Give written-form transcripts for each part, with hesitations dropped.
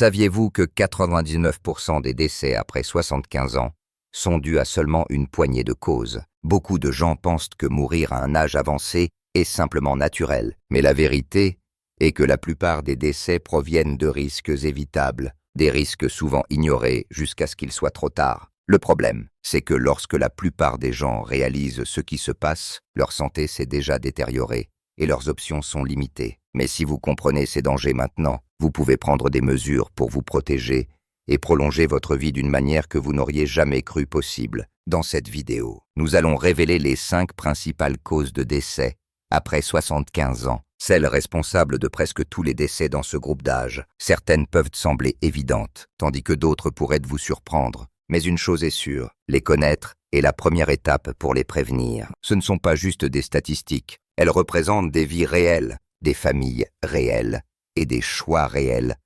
Saviez-vous que 99% des décès après 75 ans sont dus à seulement une poignée de causes? Beaucoup de gens pensent que mourir à un âge avancé est simplement naturel, mais la vérité est que la plupart des décès proviennent de risques évitables, des risques souvent ignorés jusqu'à ce qu'il soit trop tard. Le problème, c'est que lorsque la plupart des gens réalisent ce qui se passe, leur santé s'est déjà détériorée et leurs options sont limitées. Mais si vous comprenez ces dangers maintenant, vous pouvez prendre des mesures pour vous protéger et prolonger votre vie d'une manière que vous n'auriez jamais cru possible. Dans cette vidéo, nous allons révéler les 5 principales causes de décès après 75 ans, celles responsables de presque tous les décès dans ce groupe d'âge. Certaines peuvent sembler évidentes, tandis que d'autres pourraient vous surprendre. Mais une chose est sûre, les connaître est la première étape pour les prévenir. Ce ne sont pas juste des statistiques, elles représentent des vies réelles, des familles réelles et des choix réels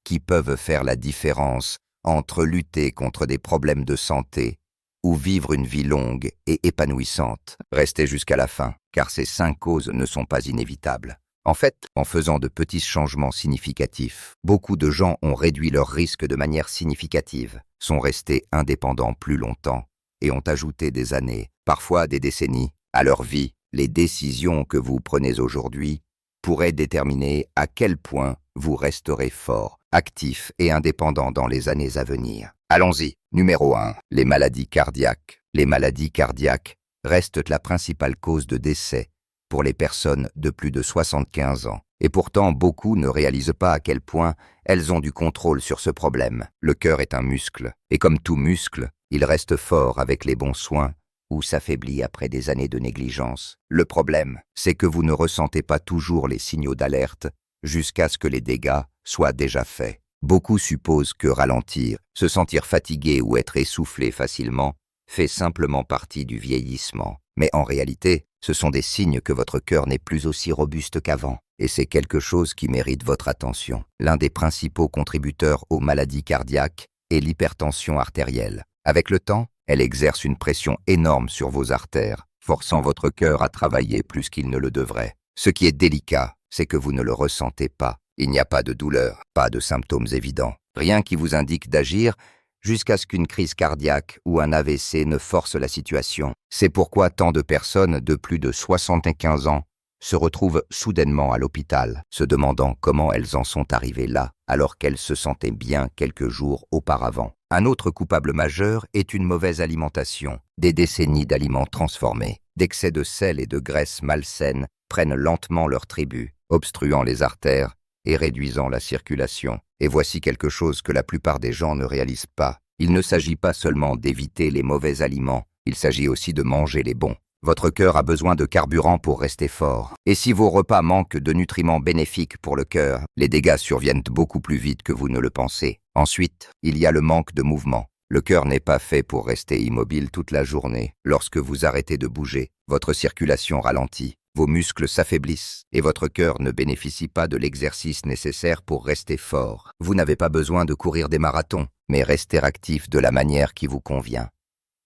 qui peuvent faire la différence entre lutter contre des problèmes de santé ou vivre une vie longue et épanouissante. Restez jusqu'à la fin, car ces 5 causes ne sont pas inévitables. En fait, en faisant de petits changements significatifs, beaucoup de gens ont réduit leurs risques de manière significative, sont restés indépendants plus longtemps et ont ajouté des années, parfois des décennies, à leur vie. Les décisions que vous prenez aujourd'hui pourraient déterminer à quel point vous resterez fort, actif et indépendant dans les années à venir. Allons-y. Numéro 1. Les maladies cardiaques. Les maladies cardiaques restent la principale cause de décès pour les personnes de plus de 75 ans. Et pourtant, beaucoup ne réalisent pas à quel point elles ont du contrôle sur ce problème. Le cœur est un muscle, et comme tout muscle, il reste fort avec les bons soins ou s'affaiblit après des années de négligence. Le problème, c'est que vous ne ressentez pas toujours les signaux d'alerte jusqu'à ce que les dégâts soient déjà faits. Beaucoup supposent que ralentir, se sentir fatigué ou être essoufflé facilement fait simplement partie du vieillissement. Mais en réalité, ce sont des signes que votre cœur n'est plus aussi robuste qu'avant. Et c'est quelque chose qui mérite votre attention. L'un des principaux contributeurs aux maladies cardiaques est l'hypertension artérielle. Avec le temps, elle exerce une pression énorme sur vos artères, forçant votre cœur à travailler plus qu'il ne le devrait. Ce qui est délicat, c'est que vous ne le ressentez pas. Il n'y a pas de douleur, pas de symptômes évidents, rien qui vous indique d'agir jusqu'à ce qu'une crise cardiaque ou un AVC ne force la situation. C'est pourquoi tant de personnes de plus de 75 ans se retrouvent soudainement à l'hôpital, se demandant comment elles en sont arrivées là, alors qu'elles se sentaient bien quelques jours auparavant. Un autre coupable majeur est une mauvaise alimentation. Des décennies d'aliments transformés, d'excès de sel et de graisses malsaines prennent lentement leur tribut, obstruant les artères et réduisant la circulation. Et voici quelque chose que la plupart des gens ne réalisent pas. Il ne s'agit pas seulement d'éviter les mauvais aliments, il s'agit aussi de manger les bons. Votre cœur a besoin de carburant pour rester fort. Et si vos repas manquent de nutriments bénéfiques pour le cœur, les dégâts surviennent beaucoup plus vite que vous ne le pensez. Ensuite, il y a le manque de mouvement. Le cœur n'est pas fait pour rester immobile toute la journée. Lorsque vous arrêtez de bouger, votre circulation ralentit, vos muscles s'affaiblissent et votre cœur ne bénéficie pas de l'exercice nécessaire pour rester fort. Vous n'avez pas besoin de courir des marathons, mais rester actif de la manière qui vous convient.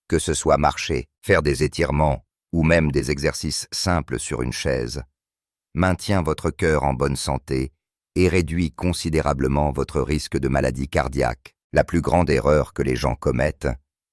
Que ce soit marcher, faire des étirements ou même des exercices simples sur une chaise, maintient votre cœur en bonne santé et réduit considérablement votre risque de maladie cardiaque. La plus grande erreur que les gens commettent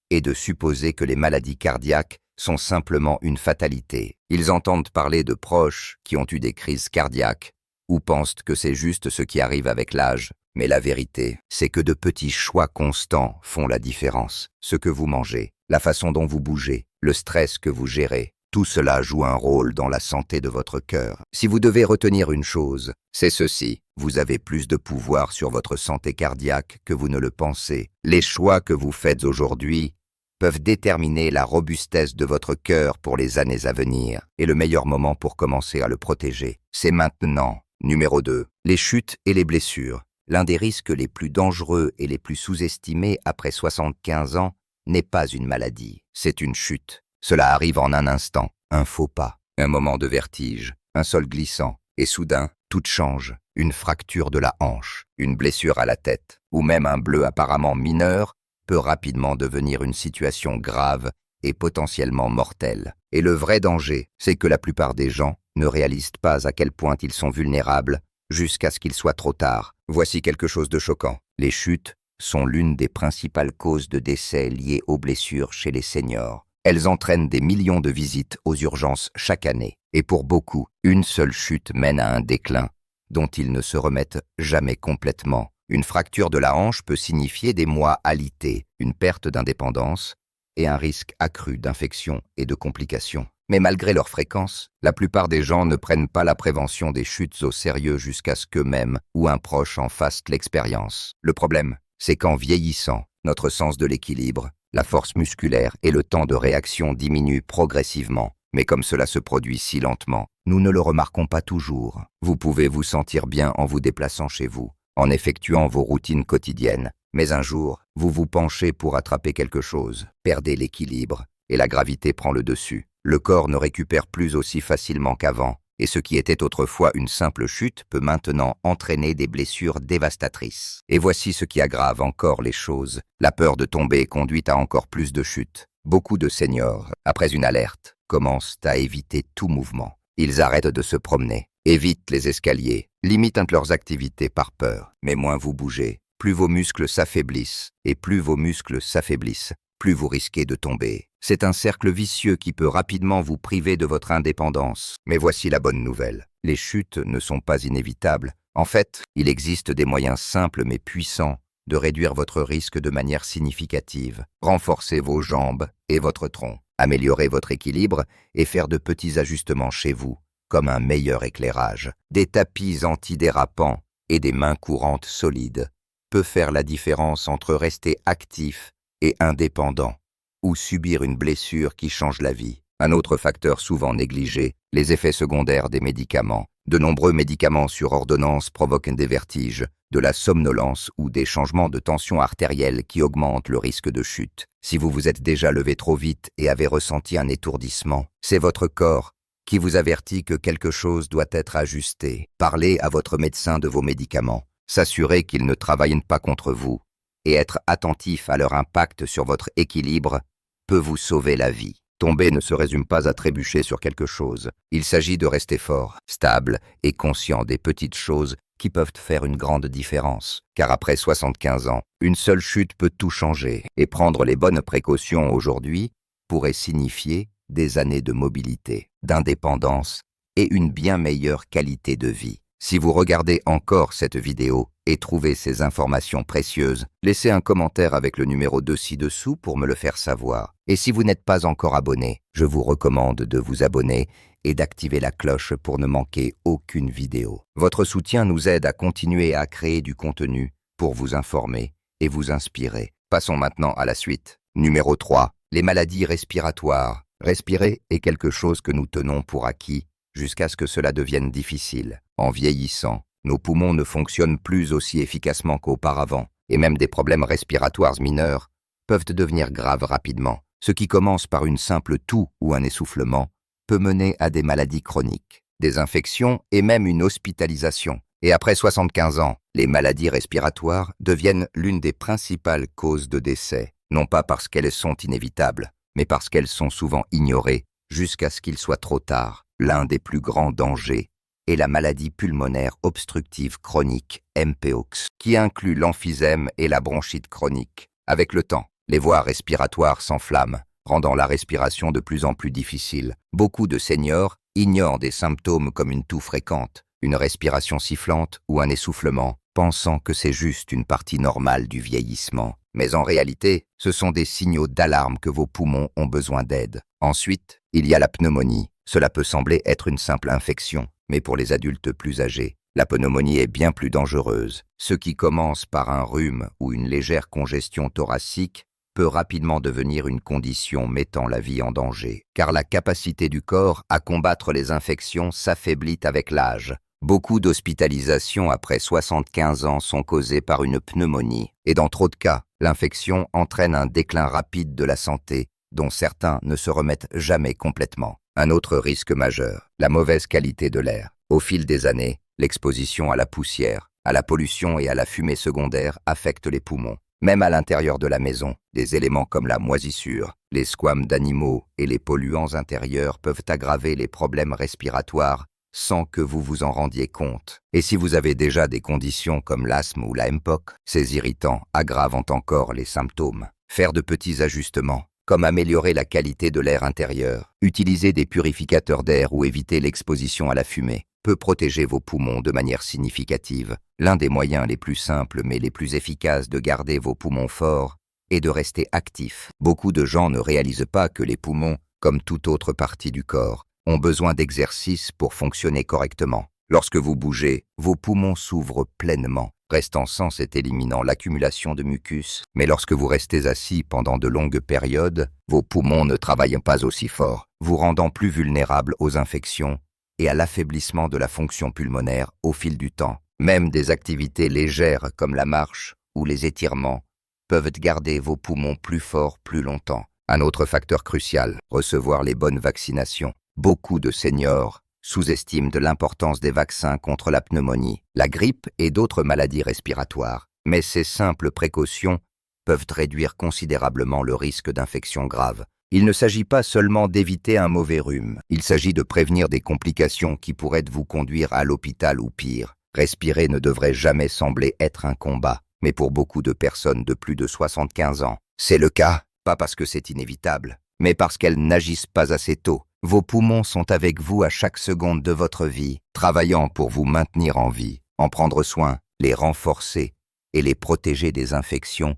est de supposer que les maladies cardiaques sont simplement une fatalité. Ils entendent parler de proches qui ont eu des crises cardiaques ou pensent que c'est juste ce qui arrive avec l'âge. Mais la vérité, c'est que de petits choix constants font la différence. Ce que vous mangez, la façon dont vous bougez, le stress que vous gérez, tout cela joue un rôle dans la santé de votre cœur. Si vous devez retenir une chose, c'est ceci. Vous avez plus de pouvoir sur votre santé cardiaque que vous ne le pensez. Les choix que vous faites aujourd'hui peuvent déterminer la robustesse de votre cœur pour les années à venir. Et le meilleur moment pour commencer à le protéger, c'est maintenant. Numéro 2. Les chutes et les blessures. L'un des risques les plus dangereux et les plus sous-estimés après 75 ans n'est pas une maladie, c'est une chute. Cela arrive en un instant, un faux pas, un moment de vertige, un sol glissant, et soudain, tout change. Une fracture de la hanche, une blessure à la tête, ou même un bleu apparemment mineur, peut rapidement devenir une situation grave et potentiellement mortelle. Et le vrai danger, c'est que la plupart des gens ne réalisent pas à quel point ils sont vulnérables jusqu'à ce qu'il soit trop tard. Voici quelque chose de choquant. Les chutes sont l'une des principales causes de décès liées aux blessures chez les seniors. Elles entraînent des millions de visites aux urgences chaque année. Et pour beaucoup, une seule chute mène à un déclin dont ils ne se remettent jamais complètement. Une fracture de la hanche peut signifier des mois alités, une perte d'indépendance et un risque accru d'infection et de complications. Mais malgré leur fréquence, la plupart des gens ne prennent pas la prévention des chutes au sérieux jusqu'à ce qu'eux-mêmes ou un proche en fassent l'expérience. Le problème, c'est qu'en vieillissant, notre sens de l'équilibre, la force musculaire et le temps de réaction diminuent progressivement. Mais comme cela se produit si lentement, nous ne le remarquons pas toujours. Vous pouvez vous sentir bien en vous déplaçant chez vous, en effectuant vos routines quotidiennes. Mais un jour, vous vous penchez pour attraper quelque chose, perdez l'équilibre, et la gravité prend le dessus. Le corps ne récupère plus aussi facilement qu'avant, et ce qui était autrefois une simple chute peut maintenant entraîner des blessures dévastatrices. Et voici ce qui aggrave encore les choses. La peur de tomber conduit à encore plus de chutes. Beaucoup de seniors, après une alerte, commencent à éviter tout mouvement. Ils arrêtent de se promener, évitent les escaliers, limitent leurs activités par peur. Mais moins vous bougez, plus vos muscles s'affaiblissent, et plus vos muscles s'affaiblissent, plus vous risquez de tomber. C'est un cercle vicieux qui peut rapidement vous priver de votre indépendance. Mais voici la bonne nouvelle. Les chutes ne sont pas inévitables. En fait, il existe des moyens simples mais puissants de réduire votre risque de manière significative. Renforcez vos jambes et votre tronc. Améliorez votre équilibre et faire de petits ajustements chez vous, comme un meilleur éclairage. Des tapis antidérapants et des mains courantes solides peut faire la différence entre rester actif et indépendant ou subir une blessure qui change la vie. Un autre facteur souvent négligé, les effets secondaires des médicaments. De nombreux médicaments sur ordonnance provoquent des vertiges, de la somnolence ou des changements de tension artérielle qui augmentent le risque de chute. Si vous vous êtes déjà levé trop vite et avez ressenti un étourdissement, c'est votre corps qui vous avertit que quelque chose doit être ajusté. Parlez à votre médecin de vos médicaments. S'assurer qu'ils ne travaillent pas contre vous et être attentif à leur impact sur votre équilibre peut vous sauver la vie. Tomber ne se résume pas à trébucher sur quelque chose. Il s'agit de rester fort, stable et conscient des petites choses qui peuvent faire une grande différence. Car après 75 ans, une seule chute peut tout changer. Et prendre les bonnes précautions aujourd'hui pourrait signifier des années de mobilité, d'indépendance et une bien meilleure qualité de vie. Si vous regardez encore cette vidéo et trouvez ces informations précieuses, laissez un commentaire avec le numéro 2 ci-dessous pour me le faire savoir. Et si vous n'êtes pas encore abonné, je vous recommande de vous abonner et d'activer la cloche pour ne manquer aucune vidéo. Votre soutien nous aide à continuer à créer du contenu pour vous informer et vous inspirer. Passons maintenant à la suite. Numéro 3. Les maladies respiratoires. Respirer est quelque chose que nous tenons pour acquis jusqu'à ce que cela devienne difficile. En vieillissant, nos poumons ne fonctionnent plus aussi efficacement qu'auparavant, et même des problèmes respiratoires mineurs peuvent devenir graves rapidement. Ce qui commence par une simple toux ou un essoufflement peut mener à des maladies chroniques, des infections et même une hospitalisation. Et après 75 ans, les maladies respiratoires deviennent l'une des principales causes de décès, non pas parce qu'elles sont inévitables, mais parce qu'elles sont souvent ignorées jusqu'à ce qu'il soit trop tard. L'un des plus grands dangers est la maladie pulmonaire obstructive chronique, MPOX, qui inclut l'emphysème et la bronchite chronique. Avec le temps, les voies respiratoires s'enflamment, rendant la respiration de plus en plus difficile. Beaucoup de seniors ignorent des symptômes comme une toux fréquente, une respiration sifflante ou un essoufflement, pensant que c'est juste une partie normale du vieillissement. Mais en réalité, ce sont des signaux d'alarme que vos poumons ont besoin d'aide. Ensuite, il y a la pneumonie. Cela peut sembler être une simple infection, mais pour les adultes plus âgés, la pneumonie est bien plus dangereuse. Ce qui commence par un rhume ou une légère congestion thoracique peut rapidement devenir une condition mettant la vie en danger, car la capacité du corps à combattre les infections s'affaiblit avec l'âge. Beaucoup d'hospitalisations après 75 ans sont causées par une pneumonie, et dans trop de cas, l'infection entraîne un déclin rapide de la santé, dont certains ne se remettent jamais complètement. Un autre risque majeur, la mauvaise qualité de l'air. Au fil des années, l'exposition à la poussière, à la pollution et à la fumée secondaire affecte les poumons. Même à l'intérieur de la maison, des éléments comme la moisissure, les squames d'animaux et les polluants intérieurs peuvent aggraver les problèmes respiratoires sans que vous vous en rendiez compte. Et si vous avez déjà des conditions comme l'asthme ou la MPOC, ces irritants aggravent encore les symptômes. Faire de petits ajustements, comme améliorer la qualité de l'air intérieur, utiliser des purificateurs d'air ou éviter l'exposition à la fumée, peut protéger vos poumons de manière significative. L'un des moyens les plus simples mais les plus efficaces de garder vos poumons forts est de rester actifs. Beaucoup de gens ne réalisent pas que les poumons, comme toute autre partie du corps, ont besoin d'exercice pour fonctionner correctement. Lorsque vous bougez, vos poumons s'ouvrent pleinement, restant sans et éliminant l'accumulation de mucus. Mais lorsque vous restez assis pendant de longues périodes, vos poumons ne travaillent pas aussi fort, vous rendant plus vulnérables aux infections et à l'affaiblissement de la fonction pulmonaire au fil du temps. Même des activités légères comme la marche ou les étirements peuvent garder vos poumons plus forts plus longtemps. Un autre facteur crucial, recevoir les bonnes vaccinations. Beaucoup de seniors sous-estiment de l'importance des vaccins contre la pneumonie, la grippe et d'autres maladies respiratoires. Mais ces simples précautions peuvent réduire considérablement le risque d'infection grave. Il ne s'agit pas seulement d'éviter un mauvais rhume, il s'agit de prévenir des complications qui pourraient vous conduire à l'hôpital ou pire. Respirer ne devrait jamais sembler être un combat, mais pour beaucoup de personnes de plus de 75 ans, c'est le cas, pas parce que c'est inévitable, mais parce qu'elles n'agissent pas assez tôt. Vos poumons sont avec vous à chaque seconde de votre vie, travaillant pour vous maintenir en vie. En prendre soin, les renforcer et les protéger des infections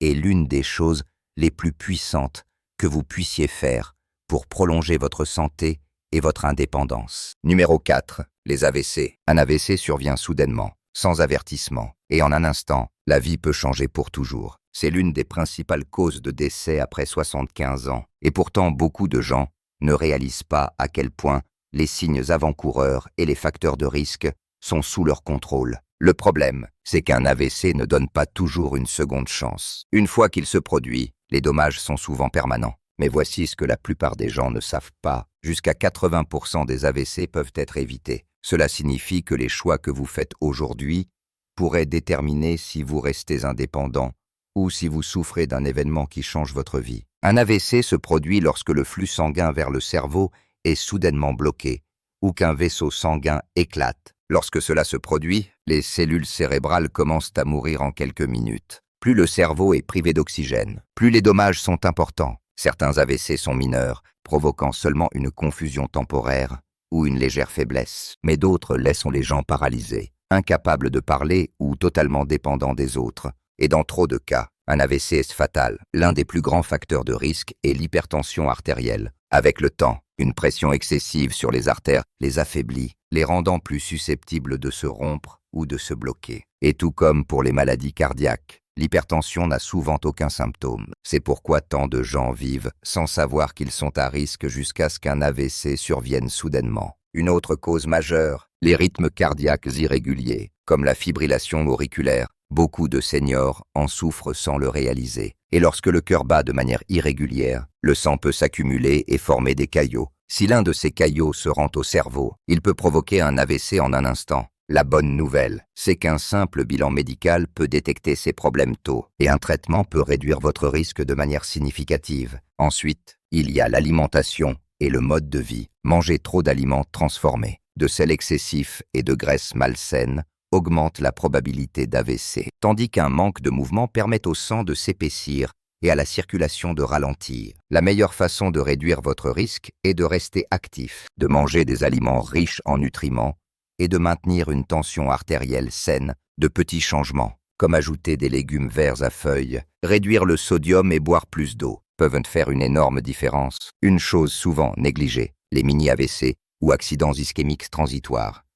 est l'une des choses les plus puissantes que vous puissiez faire pour prolonger votre santé et votre indépendance. Numéro 4. Les AVC. Un AVC survient soudainement, sans avertissement, et en un instant, la vie peut changer pour toujours. C'est l'une des principales causes de décès après 75 ans, et pourtant beaucoup de gens ne réalisent pas à quel point les signes avant-coureurs et les facteurs de risque sont sous leur contrôle. Le problème, c'est qu'un AVC ne donne pas toujours une seconde chance. Une fois qu'il se produit, les dommages sont souvent permanents. Mais voici ce que la plupart des gens ne savent pas. Jusqu'à 80% des AVC peuvent être évités. Cela signifie que les choix que vous faites aujourd'hui pourraient déterminer si vous restez indépendant ou si vous souffrez d'un événement qui change votre vie. Un AVC se produit lorsque le flux sanguin vers le cerveau est soudainement bloqué ou qu'un vaisseau sanguin éclate. Lorsque cela se produit, les cellules cérébrales commencent à mourir en quelques minutes. Plus le cerveau est privé d'oxygène, plus les dommages sont importants. Certains AVC sont mineurs, provoquant seulement une confusion temporaire ou une légère faiblesse, mais d'autres laissent les gens paralysés, incapables de parler ou totalement dépendants des autres. Et dans trop de cas, un AVC est fatal. L'un des plus grands facteurs de risque est l'hypertension artérielle. Avec le temps, une pression excessive sur les artères les affaiblit, les rendant plus susceptibles de se rompre ou de se bloquer. Et tout comme pour les maladies cardiaques, l'hypertension n'a souvent aucun symptôme. C'est pourquoi tant de gens vivent sans savoir qu'ils sont à risque jusqu'à ce qu'un AVC survienne soudainement. Une autre cause majeure, les rythmes cardiaques irréguliers, comme la fibrillation auriculaire. Beaucoup de seniors en souffrent sans le réaliser. Et lorsque le cœur bat de manière irrégulière, le sang peut s'accumuler et former des caillots. Si l'un de ces caillots se rend au cerveau, il peut provoquer un AVC en un instant. La bonne nouvelle, c'est qu'un simple bilan médical peut détecter ces problèmes tôt, et un traitement peut réduire votre risque de manière significative. Ensuite, il y a l'alimentation et le mode de vie. Manger trop d'aliments transformés, de sel excessif et de graisses malsaines augmente la probabilité d'AVC, tandis qu'un manque de mouvement permet au sang de s'épaissir et à la circulation de ralentir. La meilleure façon de réduire votre risque est de rester actif, de manger des aliments riches en nutriments et de maintenir une tension artérielle saine. De petits changements, comme ajouter des légumes verts à feuilles, réduire le sodium et boire plus d'eau, peuvent faire une énorme différence. Une chose souvent négligée, les mini-AVC ou accidents ischémiques transitoires.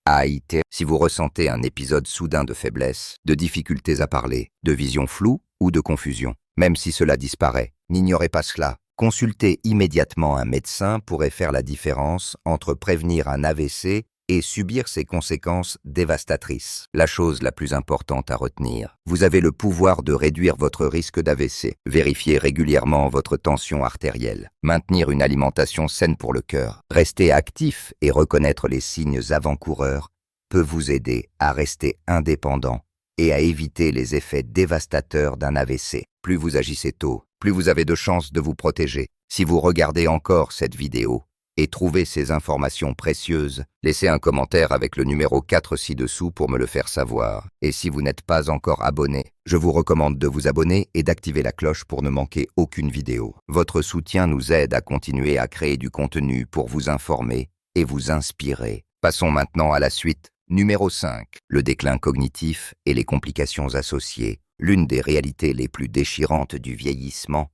AIT, si vous ressentez un épisode soudain de faiblesse, de difficultés à parler, de vision floue ou de confusion, même si cela disparaît, n'ignorez pas cela. Consulter immédiatement un médecin pourrait faire la différence entre prévenir un AVC et subir ses conséquences dévastatrices. La chose la plus importante à retenir, vous avez le pouvoir de réduire votre risque d'AVC. Vérifiez régulièrement votre tension artérielle, maintenir une alimentation saine pour le cœur, rester actif et reconnaître les signes avant-coureurs peut vous aider à rester indépendant et à éviter les effets dévastateurs d'un AVC. Plus vous agissez tôt, plus vous avez de chances de vous protéger. Si vous regardez encore cette vidéo, et trouvez ces informations précieuses, laissez un commentaire avec le numéro 4 ci-dessous pour me le faire savoir. Et si vous n'êtes pas encore abonné, je vous recommande de vous abonner et d'activer la cloche pour ne manquer aucune vidéo. Votre soutien nous aide à continuer à créer du contenu pour vous informer et vous inspirer. Passons maintenant à la suite. Numéro 5. Le déclin cognitif et les complications associées. L'une des réalités les plus déchirantes du vieillissement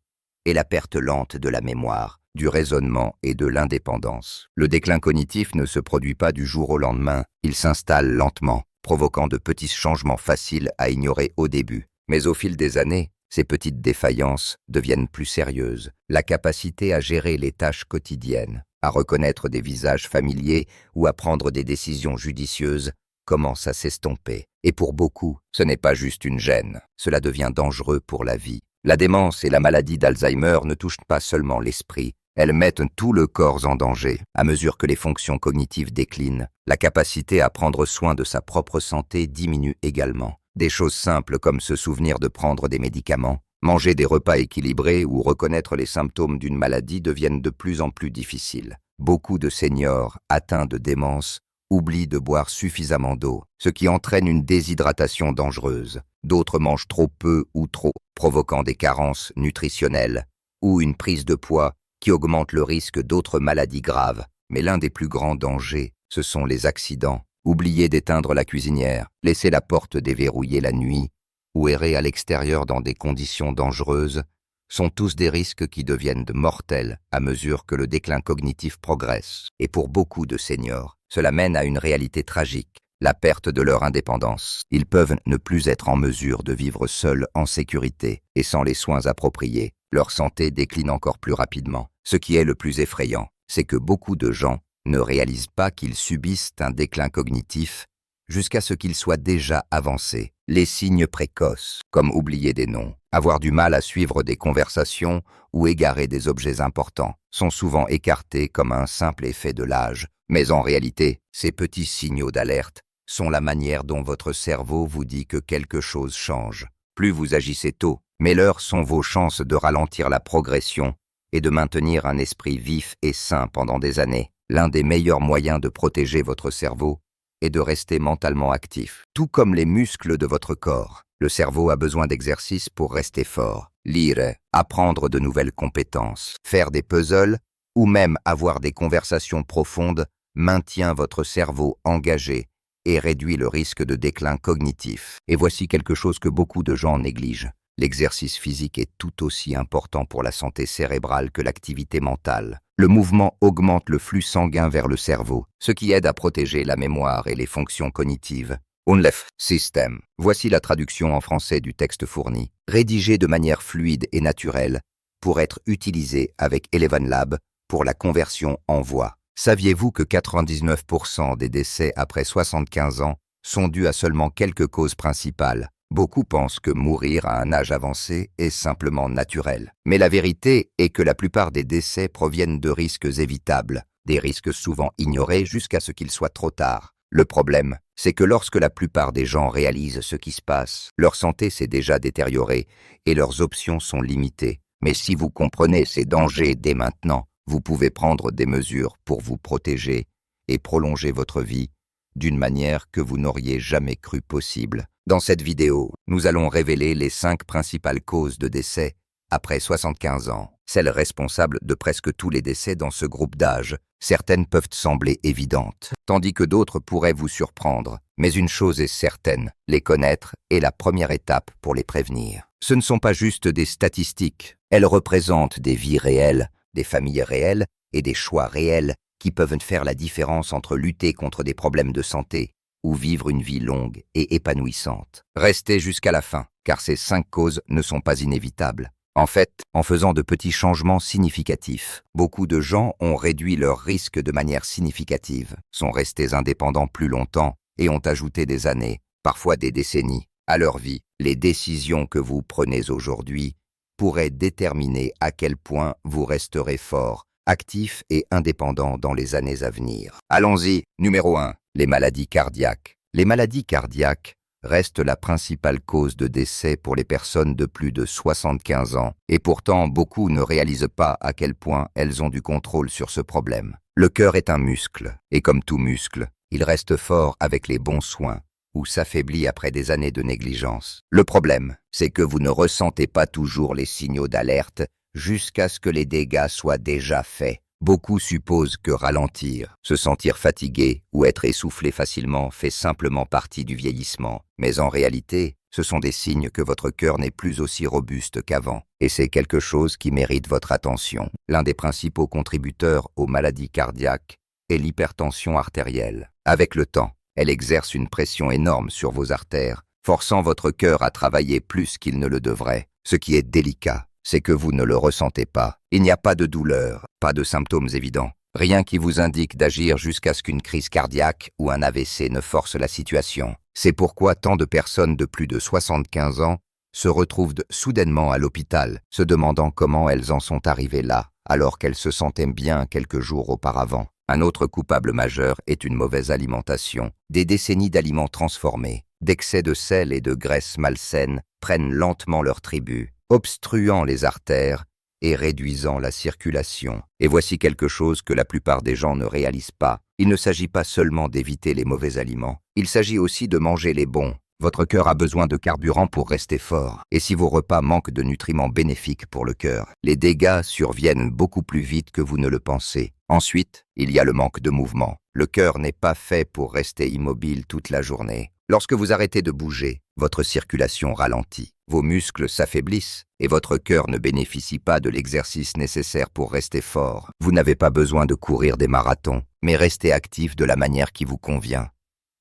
est la perte lente de la mémoire, du raisonnement et de l'indépendance. Le déclin cognitif ne se produit pas du jour au lendemain, il s'installe lentement, provoquant de petits changements faciles à ignorer au début. Mais au fil des années, ces petites défaillances deviennent plus sérieuses. La capacité à gérer les tâches quotidiennes, à reconnaître des visages familiers ou à prendre des décisions judicieuses commence à s'estomper. Et pour beaucoup, ce n'est pas juste une gêne, cela devient dangereux pour la vie. La démence et la maladie d'Alzheimer ne touchent pas seulement l'esprit, elles mettent tout le corps en danger. À mesure que les fonctions cognitives déclinent, la capacité à prendre soin de sa propre santé diminue également. Des choses simples comme se souvenir de prendre des médicaments, manger des repas équilibrés ou reconnaître les symptômes d'une maladie deviennent de plus en plus difficiles. Beaucoup de seniors atteints de démence oublient de boire suffisamment d'eau, ce qui entraîne une déshydratation dangereuse. D'autres mangent trop peu ou trop, provoquant des carences nutritionnelles ou une prise de poids qui augmente le risque d'autres maladies graves. Mais l'un des plus grands dangers, ce sont les accidents. Oublier d'éteindre la cuisinière, laisser la porte déverrouillée la nuit ou errer à l'extérieur dans des conditions dangereuses sont tous des risques qui deviennent mortels à mesure que le déclin cognitif progresse. Et pour beaucoup de seniors, cela mène à une réalité tragique, la perte de leur indépendance. Ils peuvent ne plus être en mesure de vivre seuls en sécurité et sans les soins appropriés. Leur santé décline encore plus rapidement. Ce qui est le plus effrayant, c'est que beaucoup de gens ne réalisent pas qu'ils subissent un déclin cognitif jusqu'à ce qu'il soit déjà avancé. Les signes précoces, comme oublier des noms, avoir du mal à suivre des conversations ou égarer des objets importants, sont souvent écartés comme un simple effet de l'âge. Mais en réalité, ces petits signaux d'alerte sont la manière dont votre cerveau vous dit que quelque chose change. Plus vous agissez tôt, meilleures sont vos chances de ralentir la progression et de maintenir un esprit vif et sain pendant des années. L'un des meilleurs moyens de protéger votre cerveau est de rester mentalement actif. Tout comme les muscles de votre corps, le cerveau a besoin d'exercices pour rester fort. Lire, apprendre de nouvelles compétences, faire des puzzles ou même avoir des conversations profondes maintient votre cerveau engagé et réduit le risque de déclin cognitif. Et voici quelque chose que beaucoup de gens négligent. L'exercice physique est tout aussi important pour la santé cérébrale que l'activité mentale. Le mouvement augmente le flux sanguin vers le cerveau, ce qui aide à protéger la mémoire et les fonctions cognitives. Unlef System. Voici la traduction en français du texte fourni, rédigé de manière fluide et naturelle, pour être utilisé avec ElevenLab pour la conversion en voix. Saviez-vous que 99% des décès après 75 ans sont dus à seulement quelques causes principales? Beaucoup pensent que mourir à un âge avancé est simplement naturel. Mais la vérité est que la plupart des décès proviennent de risques évitables, des risques souvent ignorés jusqu'à ce qu'il soit trop tard. Le problème, c'est que lorsque la plupart des gens réalisent ce qui se passe, leur santé s'est déjà détériorée et leurs options sont limitées. Mais si vous comprenez ces dangers dès maintenant, vous pouvez prendre des mesures pour vous protéger et prolonger votre vie d'une manière que vous n'auriez jamais cru possible. Dans cette vidéo, nous allons révéler les 5 principales causes de décès après 75 ans, celles responsables de presque tous les décès dans ce groupe d'âge. Certaines peuvent sembler évidentes, tandis que d'autres pourraient vous surprendre. Mais une chose est certaine, les connaître est la première étape pour les prévenir. Ce ne sont pas juste des statistiques, elles représentent des vies réelles, des familles réelles et des choix réels qui peuvent faire la différence entre lutter contre des problèmes de santé ou vivre une vie longue et épanouissante. Restez jusqu'à la fin, car ces 5 causes ne sont pas inévitables. En fait, en faisant de petits changements significatifs, beaucoup de gens ont réduit leurs risques de manière significative, sont restés indépendants plus longtemps et ont ajouté des années, parfois des décennies, à leur vie. Les décisions que vous prenez aujourd'hui pourraient déterminer à quel point vous resterez fort, actif et indépendant dans les années à venir. Allons-y, numéro 1, les maladies cardiaques. Les maladies cardiaques restent la principale cause de décès pour les personnes de plus de 75 ans, et pourtant beaucoup ne réalisent pas à quel point elles ont du contrôle sur ce problème. Le cœur est un muscle, et comme tout muscle, il reste fort avec les bons soins, ou s'affaiblit après des années de négligence. Le problème, c'est que vous ne ressentez pas toujours les signaux d'alerte jusqu'à ce que les dégâts soient déjà faits. Beaucoup supposent que ralentir, se sentir fatigué ou être essoufflé facilement fait simplement partie du vieillissement. Mais en réalité, ce sont des signes que votre cœur n'est plus aussi robuste qu'avant. Et c'est quelque chose qui mérite votre attention. L'un des principaux contributeurs aux maladies cardiaques est l'hypertension artérielle. Avec le temps, elle exerce une pression énorme sur vos artères, forçant votre cœur à travailler plus qu'il ne le devrait. Ce qui est délicat, c'est que vous ne le ressentez pas. Il n'y a pas de douleur, pas de symptômes évidents. Rien qui vous indique d'agir jusqu'à ce qu'une crise cardiaque ou un AVC ne force la situation. C'est pourquoi tant de personnes de plus de 75 ans se retrouvent soudainement à l'hôpital, se demandant comment elles en sont arrivées là, alors qu'elles se sentaient bien quelques jours auparavant. Un autre coupable majeur est une mauvaise alimentation. Des décennies d'aliments transformés, d'excès de sel et de graisses malsaines prennent lentement leur tribut, obstruant les artères et réduisant la circulation. Et voici quelque chose que la plupart des gens ne réalisent pas. Il ne s'agit pas seulement d'éviter les mauvais aliments, il s'agit aussi de manger les bons. Votre cœur a besoin de carburant pour rester fort. Et si vos repas manquent de nutriments bénéfiques pour le cœur, les dégâts surviennent beaucoup plus vite que vous ne le pensez. Ensuite, il y a le manque de mouvement. Le cœur n'est pas fait pour rester immobile toute la journée. Lorsque vous arrêtez de bouger, votre circulation ralentit, vos muscles s'affaiblissent et votre cœur ne bénéficie pas de l'exercice nécessaire pour rester fort. Vous n'avez pas besoin de courir des marathons, mais restez actif de la manière qui vous convient.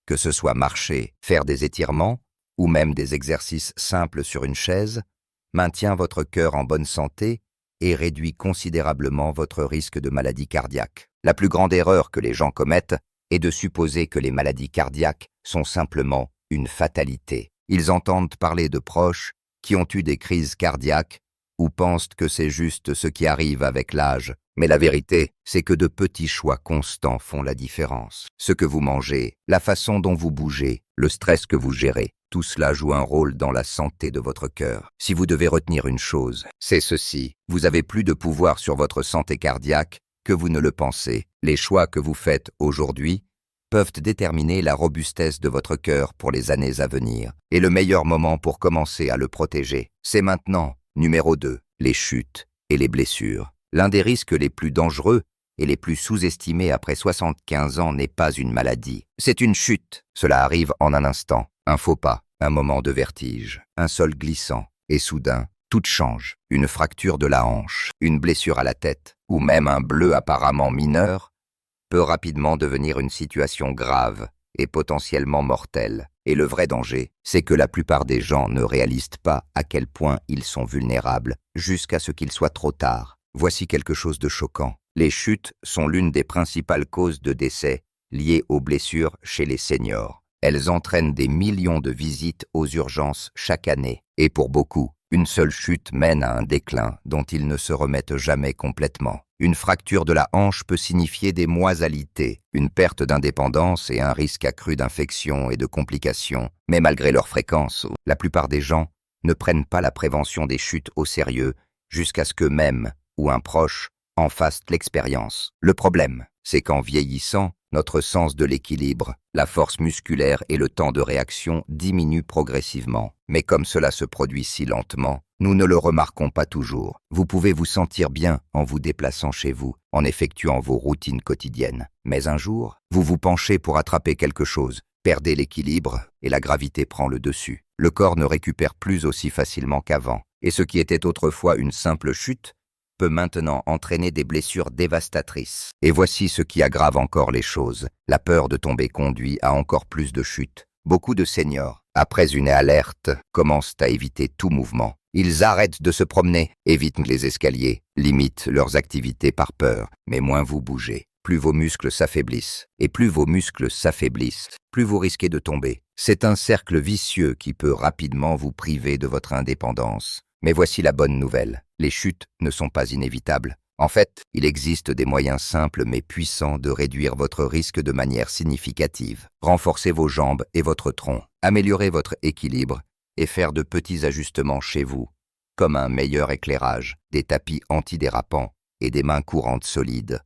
Que ce soit marcher, faire des étirements ou même des exercices simples sur une chaise, maintient votre cœur en bonne santé et réduit considérablement votre risque de maladie cardiaque. La plus grande erreur que les gens commettent est de supposer que les maladies cardiaques sont simplement une fatalité. Ils entendent parler de proches qui ont eu des crises cardiaques ou pensent que c'est juste ce qui arrive avec l'âge. Mais la vérité, c'est que de petits choix constants font la différence. Ce que vous mangez, la façon dont vous bougez, le stress que vous gérez, tout cela joue un rôle dans la santé de votre cœur. Si vous devez retenir une chose, c'est ceci. Vous avez plus de pouvoir sur votre santé cardiaque que vous ne le pensez. Les choix que vous faites aujourd'hui peuvent déterminer la robustesse de votre cœur pour les années à venir. Et le meilleur moment pour commencer à le protéger, c'est maintenant. Numéro 2, les chutes et les blessures. L'un des risques les plus dangereux et les plus sous-estimés après 75 ans n'est pas une maladie. C'est une chute. Cela arrive en un instant. Un faux pas, un moment de vertige, un sol glissant. Et soudain, tout change. Une fracture de la hanche, une blessure à la tête, ou même un bleu apparemment mineur, peut rapidement devenir une situation grave et potentiellement mortelle. Et le vrai danger, c'est que la plupart des gens ne réalisent pas à quel point ils sont vulnérables jusqu'à ce qu'il soit trop tard. Voici quelque chose de choquant. Les chutes sont l'une des principales causes de décès liées aux blessures chez les seniors. Elles entraînent des millions de visites aux urgences chaque année. Et pour beaucoup, une seule chute mène à un déclin dont ils ne se remettent jamais complètement. Une fracture de la hanche peut signifier des mois alités, une perte d'indépendance et un risque accru d'infection et de complications. Mais malgré leur fréquence, la plupart des gens ne prennent pas la prévention des chutes au sérieux jusqu'à ce qu'eux-mêmes ou un proche en fassent l'expérience. Le problème, c'est qu'en vieillissant, notre sens de l'équilibre, la force musculaire et le temps de réaction diminuent progressivement. Mais comme cela se produit si lentement, nous ne le remarquons pas toujours. Vous pouvez vous sentir bien en vous déplaçant chez vous, en effectuant vos routines quotidiennes. Mais un jour, vous vous penchez pour attraper quelque chose, perdez l'équilibre et la gravité prend le dessus. Le corps ne récupère plus aussi facilement qu'avant. Et ce qui était autrefois une simple chute peut maintenant entraîner des blessures dévastatrices. Et voici ce qui aggrave encore les choses. La peur de tomber conduit à encore plus de chutes. Beaucoup de seniors, après une alerte, commencent à éviter tout mouvement. Ils arrêtent de se promener, évitent les escaliers, limitent leurs activités par peur. Mais moins vous bougez, plus vos muscles s'affaiblissent. Et plus vos muscles s'affaiblissent, plus vous risquez de tomber. C'est un cercle vicieux qui peut rapidement vous priver de votre indépendance. Mais voici la bonne nouvelle. Les chutes ne sont pas inévitables. En fait, il existe des moyens simples mais puissants de réduire votre risque de manière significative. Renforcez vos jambes et votre tronc, améliorez votre équilibre et faire de petits ajustements chez vous, comme un meilleur éclairage, des tapis antidérapants et des mains courantes solides.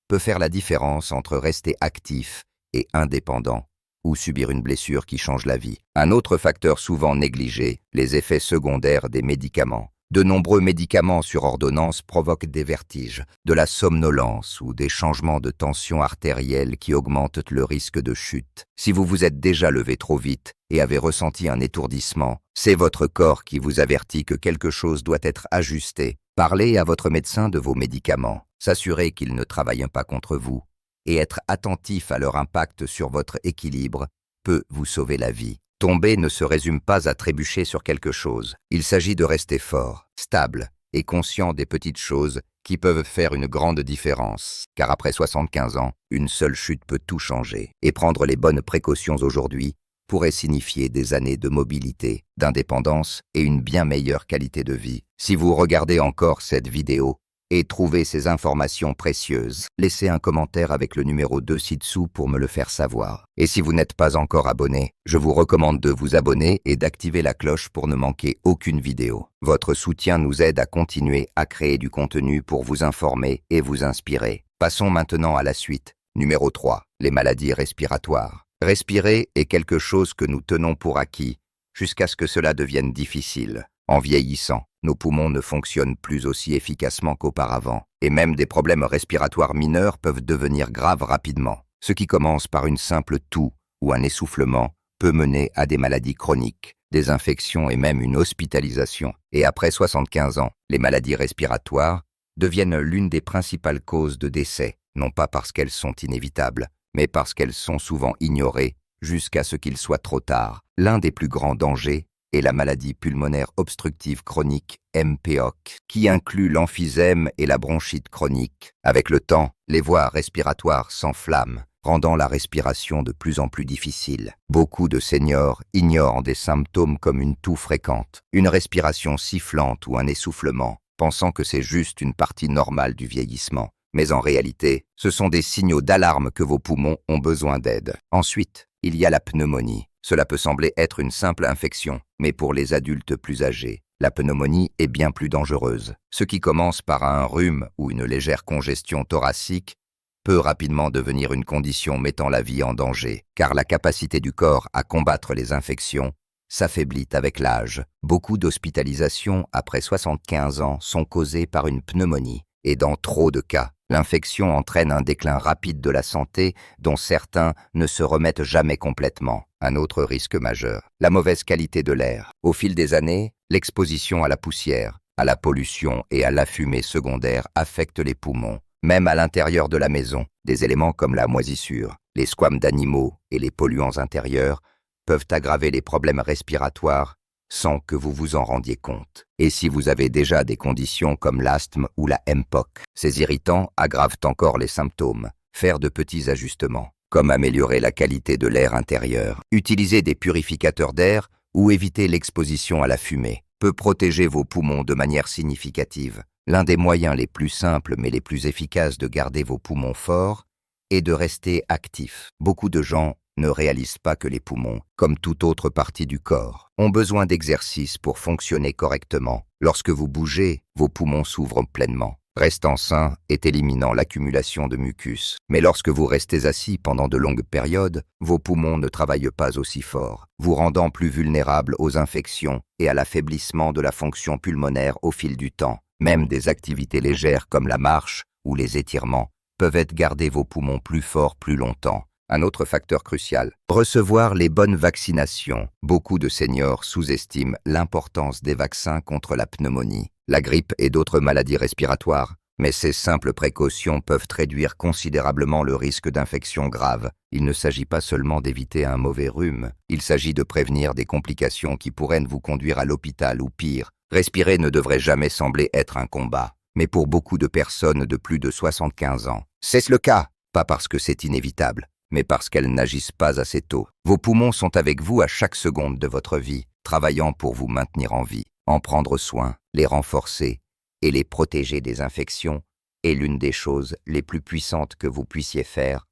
peut faire la différence entre rester actif et indépendant ou subir une blessure qui change la vie. Un autre facteur souvent négligé, les effets secondaires des médicaments. De nombreux médicaments sur ordonnance provoquent des vertiges, de la somnolence ou des changements de tension artérielle qui augmentent le risque de chute. Si vous vous êtes déjà levé trop vite et avez ressenti un étourdissement, c'est votre corps qui vous avertit que quelque chose doit être ajusté. Parlez à votre médecin de vos médicaments, s'assurer qu'ils ne travaillent pas contre vous et être attentif à leur impact sur votre équilibre peut vous sauver la vie. Tomber ne se résume pas à trébucher sur quelque chose. Il s'agit de rester fort, stable et conscient des petites choses qui peuvent faire une grande différence. Car après 75 ans, une seule chute peut tout changer. Et prendre les bonnes précautions aujourd'hui pourrait signifier des années de mobilité, d'indépendance et une bien meilleure qualité de vie. Si vous regardez encore cette vidéo et trouvez ces informations précieuses, laissez un commentaire avec le numéro 2 ci-dessous pour me le faire savoir. Et si vous n'êtes pas encore abonné, je vous recommande de vous abonner et d'activer la cloche pour ne manquer aucune vidéo. Votre soutien nous aide à continuer à créer du contenu pour vous informer et vous inspirer. Passons maintenant à la suite. Numéro 3. Les maladies respiratoires. Respirer est quelque chose que nous tenons pour acquis, jusqu'à ce que cela devienne difficile. En vieillissant, nos poumons ne fonctionnent plus aussi efficacement qu'auparavant, et même des problèmes respiratoires mineurs peuvent devenir graves rapidement. Ce qui commence par une simple toux ou un essoufflement peut mener à des maladies chroniques, des infections et même une hospitalisation. Et après 75 ans, les maladies respiratoires deviennent l'une des principales causes de décès, non pas parce qu'elles sont inévitables, mais parce qu'elles sont souvent ignorées jusqu'à ce qu'il soit trop tard. L'un des plus grands dangers est la maladie pulmonaire obstructive chronique MPOC, qui inclut l'emphysème et la bronchite chronique. Avec le temps, les voies respiratoires s'enflamment, rendant la respiration de plus en plus difficile. Beaucoup de seniors ignorent des symptômes comme une toux fréquente, une respiration sifflante ou un essoufflement, pensant que c'est juste une partie normale du vieillissement. Mais en réalité, ce sont des signaux d'alarme que vos poumons ont besoin d'aide. Ensuite, il y a la pneumonie. Cela peut sembler être une simple infection, mais pour les adultes plus âgés, la pneumonie est bien plus dangereuse. Ce qui commence par un rhume ou une légère congestion thoracique peut rapidement devenir une condition mettant la vie en danger, car la capacité du corps à combattre les infections s'affaiblit avec l'âge. Beaucoup d'hospitalisations après 75 ans sont causées par une pneumonie, et dans trop de cas, l'infection entraîne un déclin rapide de la santé dont certains ne se remettent jamais complètement. Un autre risque majeur, la mauvaise qualité de l'air. Au fil des années, l'exposition à la poussière, à la pollution et à la fumée secondaire affecte les poumons. Même à l'intérieur de la maison, des éléments comme la moisissure, les squames d'animaux et les polluants intérieurs peuvent aggraver les problèmes respiratoires sans que vous vous en rendiez compte. Et si vous avez déjà des conditions comme l'asthme ou la MPOC, ces irritants aggravent encore les symptômes. Faire de petits ajustements, comme améliorer la qualité de l'air intérieur, utiliser des purificateurs d'air ou éviter l'exposition à la fumée, peut protéger vos poumons de manière significative. L'un des moyens les plus simples mais les plus efficaces de garder vos poumons forts est de rester actif. Beaucoup de gens ne réalisent pas que les poumons, comme toute autre partie du corps, ont besoin d'exercice pour fonctionner correctement. Lorsque vous bougez, vos poumons s'ouvrent pleinement, restant sains et éliminant l'accumulation de mucus. Mais lorsque vous restez assis pendant de longues périodes, vos poumons ne travaillent pas aussi fort, vous rendant plus vulnérable aux infections et à l'affaiblissement de la fonction pulmonaire au fil du temps. Même des activités légères comme la marche ou les étirements peuvent garder vos poumons plus forts plus longtemps. Un autre facteur crucial, recevoir les bonnes vaccinations. Beaucoup de seniors sous-estiment l'importance des vaccins contre la pneumonie, la grippe et d'autres maladies respiratoires, mais ces simples précautions peuvent réduire considérablement le risque d'infection grave. Il ne s'agit pas seulement d'éviter un mauvais rhume, il s'agit de prévenir des complications qui pourraient vous conduire à l'hôpital ou pire. Respirer ne devrait jamais sembler être un combat, mais pour beaucoup de personnes de plus de 75 ans, c'est le cas, pas parce que c'est inévitable, mais parce qu'elles n'agissent pas assez tôt. Vos poumons sont avec vous à chaque seconde de votre vie, travaillant pour vous maintenir en vie. En prendre soin, les renforcer et les protéger des infections est l'une des choses les plus puissantes que vous puissiez faire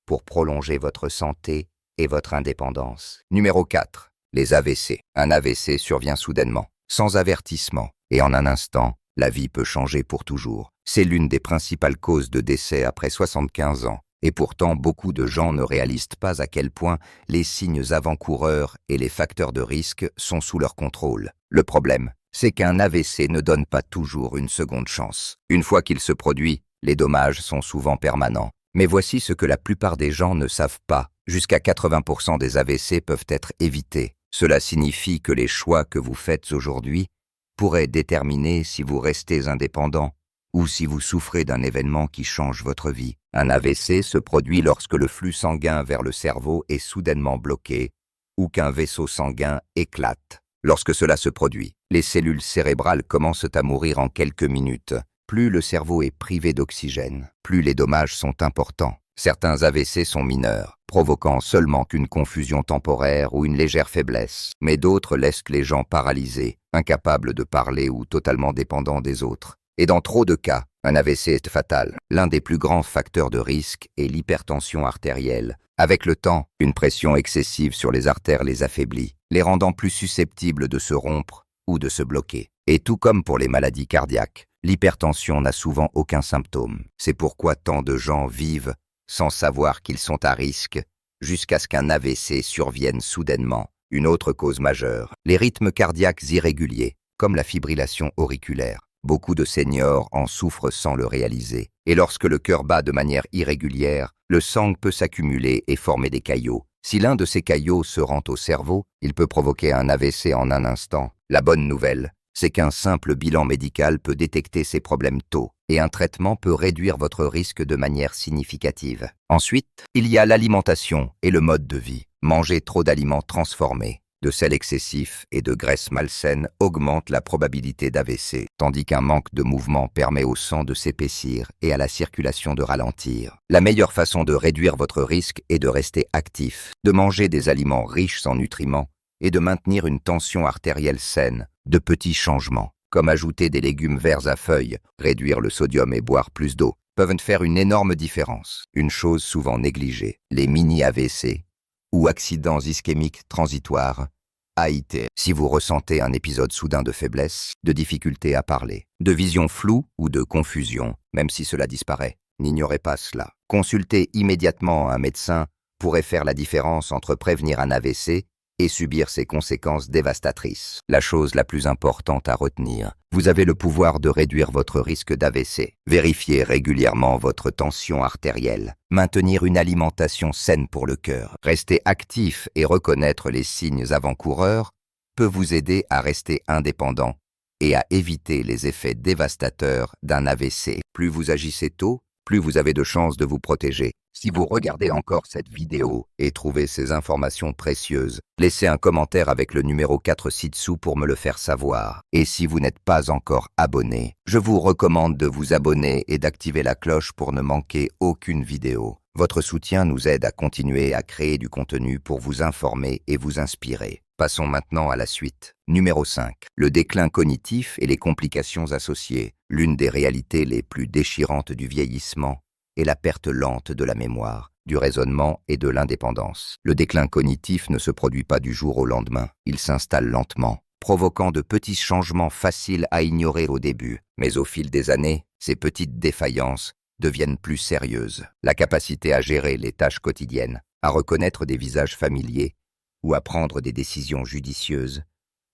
pour prolonger votre santé et votre indépendance. Numéro 4. Les AVC. Un AVC survient soudainement, sans avertissement, et en un instant, la vie peut changer pour toujours. C'est l'une des principales causes de décès après 75 ans. Et pourtant, beaucoup de gens ne réalisent pas à quel point les signes avant-coureurs et les facteurs de risque sont sous leur contrôle. Le problème, c'est qu'un AVC ne donne pas toujours une seconde chance. Une fois qu'il se produit, les dommages sont souvent permanents. Mais voici ce que la plupart des gens ne savent pas. Jusqu'à 80% des AVC peuvent être évités. Cela signifie que les choix que vous faites aujourd'hui pourraient déterminer si vous restez indépendant ou si vous souffrez d'un événement qui change votre vie. Un AVC se produit lorsque le flux sanguin vers le cerveau est soudainement bloqué ou qu'un vaisseau sanguin éclate. Lorsque cela se produit, les cellules cérébrales commencent à mourir en quelques minutes. Plus le cerveau est privé d'oxygène, plus les dommages sont importants. Certains AVC sont mineurs, provoquant seulement qu'une confusion temporaire ou une légère faiblesse, mais d'autres laissent les gens paralysés, incapables de parler ou totalement dépendants des autres. Et dans trop de cas, un AVC est fatal. L'un des plus grands facteurs de risque est l'hypertension artérielle. Avec le temps, une pression excessive sur les artères les affaiblit, les rendant plus susceptibles de se rompre ou de se bloquer. Et tout comme pour les maladies cardiaques, l'hypertension n'a souvent aucun symptôme. C'est pourquoi tant de gens vivent sans savoir qu'ils sont à risque, jusqu'à ce qu'un AVC survienne soudainement. Une autre cause majeure, les rythmes cardiaques irréguliers, comme la fibrillation auriculaire. Beaucoup de seniors en souffrent sans le réaliser. Et lorsque le cœur bat de manière irrégulière, le sang peut s'accumuler et former des caillots. Si l'un de ces caillots se rend au cerveau, il peut provoquer un AVC en un instant. La bonne nouvelle, c'est qu'un simple bilan médical peut détecter ces problèmes tôt, et un traitement peut réduire votre risque de manière significative. Ensuite, il y a l'alimentation et le mode de vie. Manger trop d'aliments transformés, de sel excessif et de graisse malsaine augmente la probabilité d'AVC, tandis qu'un manque de mouvement permet au sang de s'épaissir et à la circulation de ralentir. La meilleure façon de réduire votre risque est de rester actif, de manger des aliments riches en nutriments et de maintenir une tension artérielle saine. De petits changements, comme ajouter des légumes verts à feuilles, réduire le sodium et boire plus d'eau, peuvent faire une énorme différence. Une chose souvent négligée, les mini-AVC, ou accidents ischémiques transitoires, AIT. Si vous ressentez un épisode soudain de faiblesse, de difficulté à parler, de vision floue ou de confusion, même si cela disparaît, n'ignorez pas cela. Consulter immédiatement un médecin pourrait faire la différence entre prévenir un AVC et subir ses conséquences dévastatrices. La chose la plus importante à retenir, vous avez le pouvoir de réduire votre risque d'AVC. Vérifiez régulièrement votre tension artérielle. Maintenir une alimentation saine pour le cœur. Rester actif et reconnaître les signes avant-coureurs peut vous aider à rester indépendant et à éviter les effets dévastateurs d'un AVC. Plus vous agissez tôt, plus vous avez de chances de vous protéger. Si vous regardez encore cette vidéo et trouvez ces informations précieuses, laissez un commentaire avec le numéro 4 ci-dessous pour me le faire savoir. Et si vous n'êtes pas encore abonné, je vous recommande de vous abonner et d'activer la cloche pour ne manquer aucune vidéo. Votre soutien nous aide à continuer à créer du contenu pour vous informer et vous inspirer. Passons maintenant à la suite. Numéro 5. Le déclin cognitif et les complications associées. L'une des réalités les plus déchirantes du vieillissement est la perte lente de la mémoire, du raisonnement et de l'indépendance. Le déclin cognitif ne se produit pas du jour au lendemain. Il s'installe lentement, provoquant de petits changements faciles à ignorer au début. Mais au fil des années, ces petites défaillances deviennent plus sérieuses. La capacité à gérer les tâches quotidiennes, à reconnaître des visages familiers ou à prendre des décisions judicieuses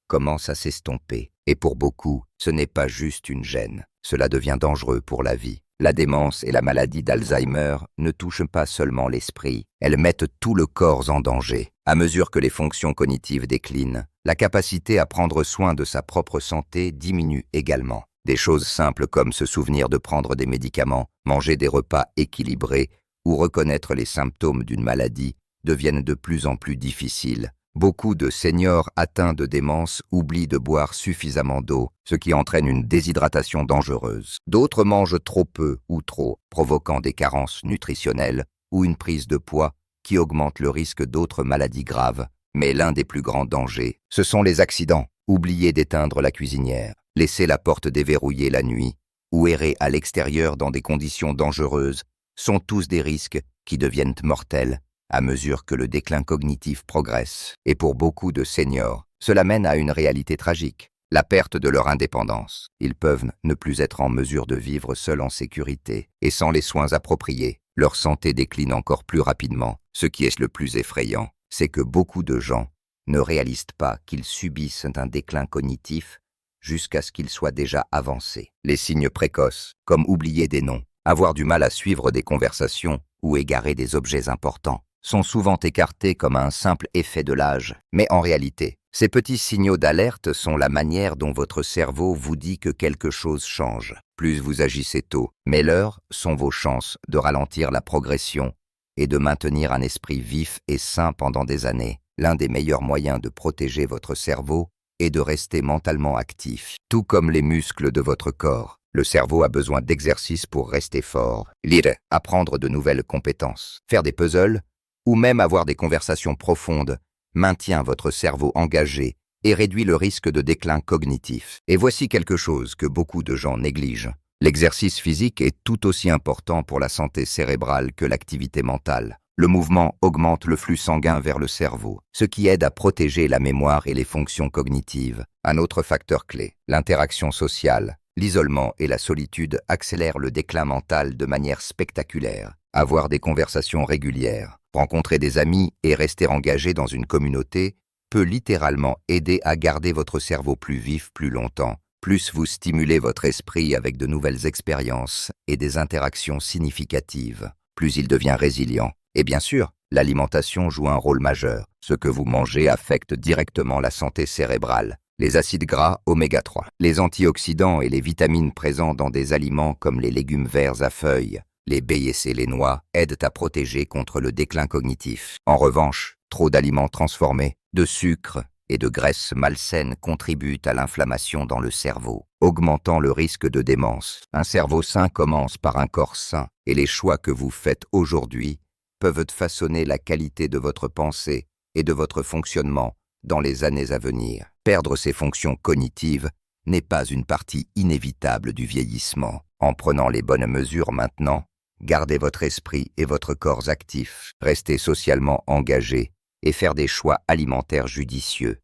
commence à s'estomper. Et pour beaucoup, ce n'est pas juste une gêne. Cela devient dangereux pour la vie. La démence et la maladie d'Alzheimer ne touchent pas seulement l'esprit, elles mettent tout le corps en danger. À mesure que les fonctions cognitives déclinent, la capacité à prendre soin de sa propre santé diminue également. Des choses simples comme se souvenir de prendre des médicaments, manger des repas équilibrés ou reconnaître les symptômes d'une maladie deviennent de plus en plus difficiles. Beaucoup de seniors atteints de démence oublient de boire suffisamment d'eau, ce qui entraîne une déshydratation dangereuse. D'autres mangent trop peu ou trop, provoquant des carences nutritionnelles ou une prise de poids qui augmente le risque d'autres maladies graves. Mais l'un des plus grands dangers, ce sont les accidents. Oublier d'éteindre la cuisinière, laisser la porte déverrouillée la nuit ou errer à l'extérieur dans des conditions dangereuses sont tous des risques qui deviennent mortels à mesure que le déclin cognitif progresse. Et pour beaucoup de seniors, cela mène à une réalité tragique. la perte de leur indépendance. Ils peuvent ne plus être en mesure de vivre seuls en sécurité et sans les soins appropriés. Leur santé décline encore plus rapidement. Ce qui est le plus effrayant, c'est que beaucoup de gens ne réalisent pas qu'ils subissent un déclin cognitif jusqu'à ce qu'il soit déjà avancé. Les signes précoces, comme oublier des noms, avoir du mal à suivre des conversations ou égarer des objets importants, sont souvent écartés comme un simple effet de l'âge. Mais en réalité, ces petits signaux d'alerte sont la manière dont votre cerveau vous dit que quelque chose change. Plus vous agissez tôt, mais l'heure sont vos chances de ralentir la progression et de maintenir un esprit vif et sain pendant des années. L'un des meilleurs moyens de protéger votre cerveau est de rester mentalement actif, tout comme les muscles de votre corps. Le cerveau a besoin d'exercices pour rester fort. Lire, apprendre de nouvelles compétences, faire des puzzles ou même avoir des conversations profondes maintient votre cerveau engagé et réduit le risque de déclin cognitif. Et voici quelque chose que beaucoup de gens négligent. L'exercice physique est tout aussi important pour la santé cérébrale que l'activité mentale. Le mouvement augmente le flux sanguin vers le cerveau, ce qui aide à protéger la mémoire et les fonctions cognitives. Un autre facteur clé, l'interaction sociale. L'isolement et la solitude accélèrent le déclin mental de manière spectaculaire. Avoir des conversations régulières, rencontrer des amis et rester engagé dans une communauté peut littéralement aider à garder votre cerveau plus vif plus longtemps. Plus vous stimulez votre esprit avec de nouvelles expériences et des interactions significatives, plus il devient résilient. Et bien sûr, l'alimentation joue un rôle majeur. Ce que vous mangez affecte directement la santé cérébrale. Les acides gras oméga 3, les antioxydants et les vitamines présents dans des aliments comme les légumes verts à feuilles, les baies et les noix aident à protéger contre le déclin cognitif. En revanche, trop d'aliments transformés, de sucre et de graisses malsaines contribuent à l'inflammation dans le cerveau, augmentant le risque de démence. Un cerveau sain commence par un corps sain, et les choix que vous faites aujourd'hui peuvent façonner la qualité de votre pensée et de votre fonctionnement dans les années à venir. Perdre ses fonctions cognitives n'est pas une partie inévitable du vieillissement. En prenant les bonnes mesures maintenant, gardez votre esprit et votre corps actifs, restez socialement engagés et faire des choix alimentaires judicieux.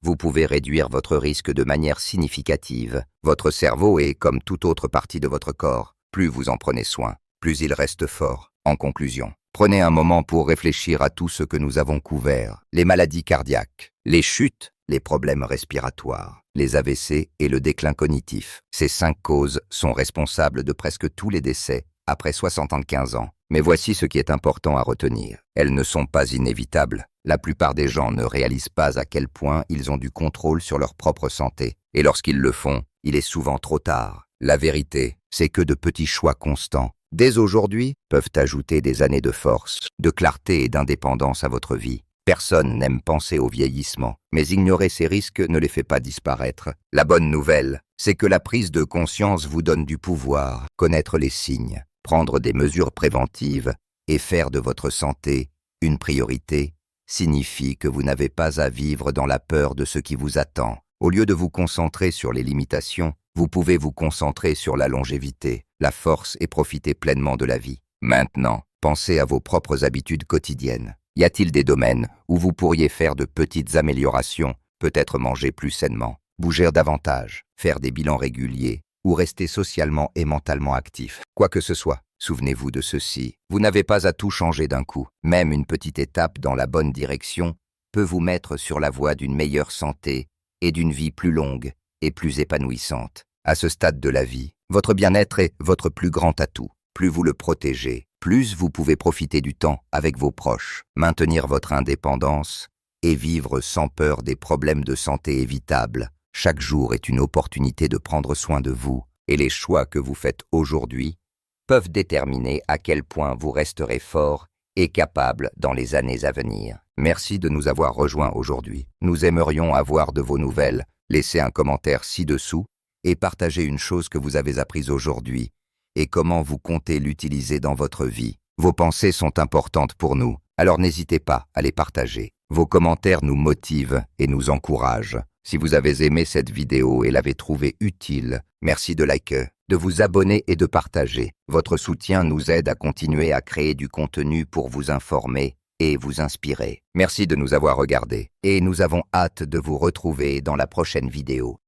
Vous pouvez réduire votre risque de manière significative. Votre cerveau est comme toute autre partie de votre corps. Plus vous en prenez soin, plus il reste fort. En conclusion, prenez un moment pour réfléchir à tout ce que nous avons couvert. Les maladies cardiaques, les chutes, les problèmes respiratoires, les AVC et le déclin cognitif. Ces 5 causes sont responsables de presque tous les décès après 75 ans. Mais voici ce qui est important à retenir. Elles ne sont pas inévitables. La plupart des gens ne réalisent pas à quel point ils ont du contrôle sur leur propre santé. Et lorsqu'ils le font, il est souvent trop tard. La vérité, c'est que de petits choix constants, dès aujourd'hui, peuvent ajouter des années de force, de clarté et d'indépendance à votre vie. Personne n'aime penser au vieillissement, mais ignorer ces risques ne les fait pas disparaître. La bonne nouvelle, c'est que la prise de conscience vous donne du pouvoir, connaître les signes, prendre des mesures préventives et faire de votre santé une priorité signifie que vous n'avez pas à vivre dans la peur de ce qui vous attend. Au lieu de vous concentrer sur les limitations, vous pouvez vous concentrer sur la longévité, la force et profiter pleinement de la vie. Maintenant, pensez à vos propres habitudes quotidiennes. Y a-t-il des domaines où vous pourriez faire de petites améliorations, peut-être manger plus sainement, bouger davantage, faire des bilans réguliers ou rester socialement et mentalement actif? Quoi que ce soit, souvenez-vous de ceci. Vous n'avez pas à tout changer d'un coup. Même une petite étape dans la bonne direction peut vous mettre sur la voie d'une meilleure santé et d'une vie plus longue et plus épanouissante. À ce stade de la vie, votre bien-être est votre plus grand atout. Plus vous le protégez, plus vous pouvez profiter du temps avec vos proches, maintenir votre indépendance et vivre sans peur des problèmes de santé évitables. Chaque jour est une opportunité de prendre soin de vous et les choix que vous faites aujourd'hui peuvent déterminer à quel point vous resterez fort et capable dans les années à venir. Merci de nous avoir rejoints aujourd'hui. Nous aimerions avoir de vos nouvelles. Laissez un commentaire ci-dessous et partagez une chose que vous avez apprise aujourd'hui et comment vous comptez l'utiliser dans votre vie. Vos pensées sont importantes pour nous, alors n'hésitez pas à les partager. Vos commentaires nous motivent et nous encouragent. Si vous avez aimé cette vidéo et l'avez trouvée utile, merci de liker, de vous abonner et de partager. Votre soutien nous aide à continuer à créer du contenu pour vous informer et vous inspirer. Merci de nous avoir regardés et nous avons hâte de vous retrouver dans la prochaine vidéo.